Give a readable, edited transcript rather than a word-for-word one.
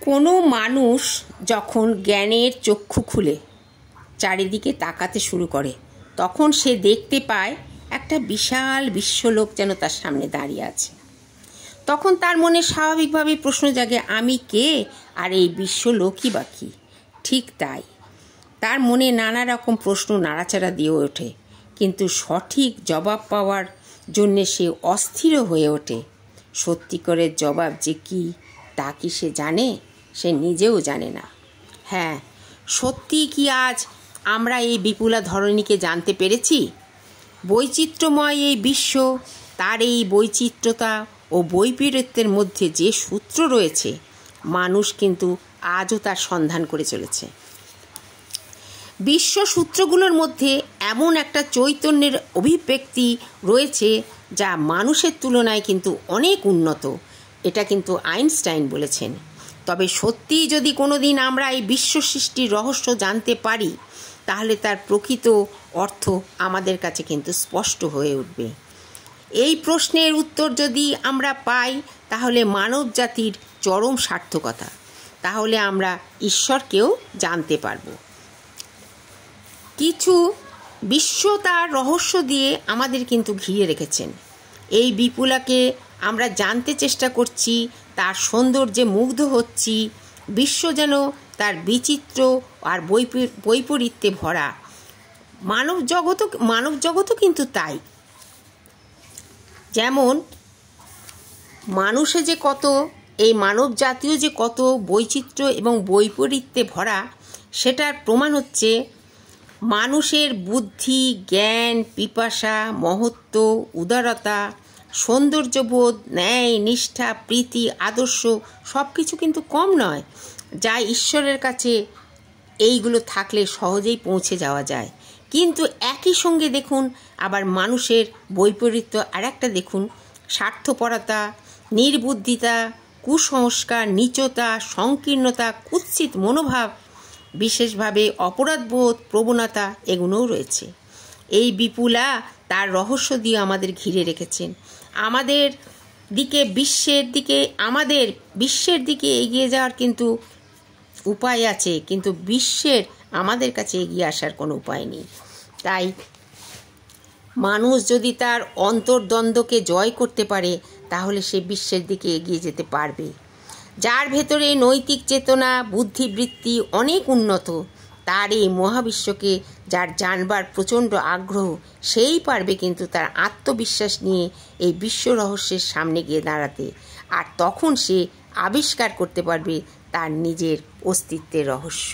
কোনো মানুষ যখন জ্ঞানের চক্ষু খুলে চারিদিকে তাকাতে শুরু করে তখন সে দেখতে পায় একটা বিশাল বিশ্বলোক যেন তার সামনে দাঁড়িয়ে আছে। তখন তার মনে স্বাভাবিকভাবে প্রশ্ন জাগে, আমি কে আর এই বিশ্বলোকই বা কী? ঠিক তাই, তার মনে নানা রকম প্রশ্ন নাড়াচাড়া দিয়ে ওঠে, কিন্তু সঠিক জবাব পাওয়ার জন্যে সে অস্থির হয়ে ওঠে। সত্যিকারের জবাব যে কী তা কি সে জানে? সে নিজেও জানে না। হ্যাঁ, সত্যি কি আজ আমরা এই বিপুলা ধরণীকে জানতে পেরেছি? বৈচিত্র্যময় এই বিশ্ব, তার এই বৈচিত্র্যতা ও বৈপরীত্যের মধ্যে যে সূত্র রয়েছে, মানুষ কিন্তু আজও তার সন্ধান করে চলেছে। বিশ্ব সূত্রগুলোর মধ্যে এমন একটা চৈতন্যের অভিব্যক্তি রয়েছে যা মানুষের তুলনায় কিন্তু অনেক উন্নত। এটা কিন্তু আইনস্টাইন বলেছেন। তবে সত্যিই যদি কোনো দিন আমরা এই বিশ্ব সৃষ্টির রহস্য জানতে পারি, তাহলে তার প্রকৃত অর্থ আমাদের কাছে কিন্তু স্পষ্ট হয়ে উঠবে। এই প্রশ্নের উত্তর যদি আমরা পাই, তাহলে মানব জাতির চরম সার্থকতা। তাহলে আমরা ঈশ্বরকেও জানতে পারব। কিছু বিশ্ব তার রহস্য দিয়ে আমাদের কিন্তু ঘিরে রেখেছেন। এই বিপুলাকে আমরা জানতে চেষ্টা করছি, তার সৌন্দর্যে মুগ্ধ হচ্ছি। বিশ্ব যেন তার বিচিত্র আর বৈপরীত্যে ভরা। মানব জগতও কিন্তু তাই। যেমন মানুষে যে কত, এই মানব জাতীয় যে কত বৈচিত্র্য এবং বৈপরীত্যে ভরা, সেটার প্রমাণ হচ্ছে মানুষের বুদ্ধি, জ্ঞান, পিপাসা, মহত্ব, উদারতা, সৌন্দর্যবোধ, ন্যায়, নিষ্ঠা, প্রীতি, আদর্শ সব কিছু কিন্তু কম নয়, যা ঈশ্বরের কাছে এইগুলো থাকলে সহজেই পৌঁছে যাওয়া যায়। কিন্তু একই সঙ্গে দেখুন আবার মানুষের বৈপরীত্য আরেকটা দেখুন, স্বার্থপরতা, নির্বুদ্ধিতা, কুসংস্কার, নীচতা, সংকীর্ণতা, কুৎসিত মনোভাব, বিশেষভাবে অপরাধবোধ, প্রবণতা এগুলোও রয়েছে। এই বিপুলা তার রহস্য দিয়ে আমাদের ঘিরে রেখেছেন। আমাদের বিশ্বের দিকে এগিয়ে যাওয়ার কিন্তু উপায় আছে, কিন্তু বিশ্বের আমাদের কাছে এগিয়ে আসার কোনো উপায় নেই। তাই মানুষ যদি তার অন্তর্দ্বন্দ্বকে জয় করতে পারে, তাহলে সে বিশ্বের দিকে এগিয়ে যেতে পারবে। যার ভেতরে নৈতিক চেতনা, বুদ্ধিবৃত্তি অনেক উন্নত, তার এই মহাবিশ্বকে যার জানবার প্রচণ্ড আগ্রহ, সেই পারবে কিন্তু তার আত্মবিশ্বাস নিয়ে এই বিশ্ব রহস্যের সামনে গিয়ে দাঁড়াতে। আর তখন সে আবিষ্কার করতে পারবে তার নিজের অস্তিত্বের রহস্য।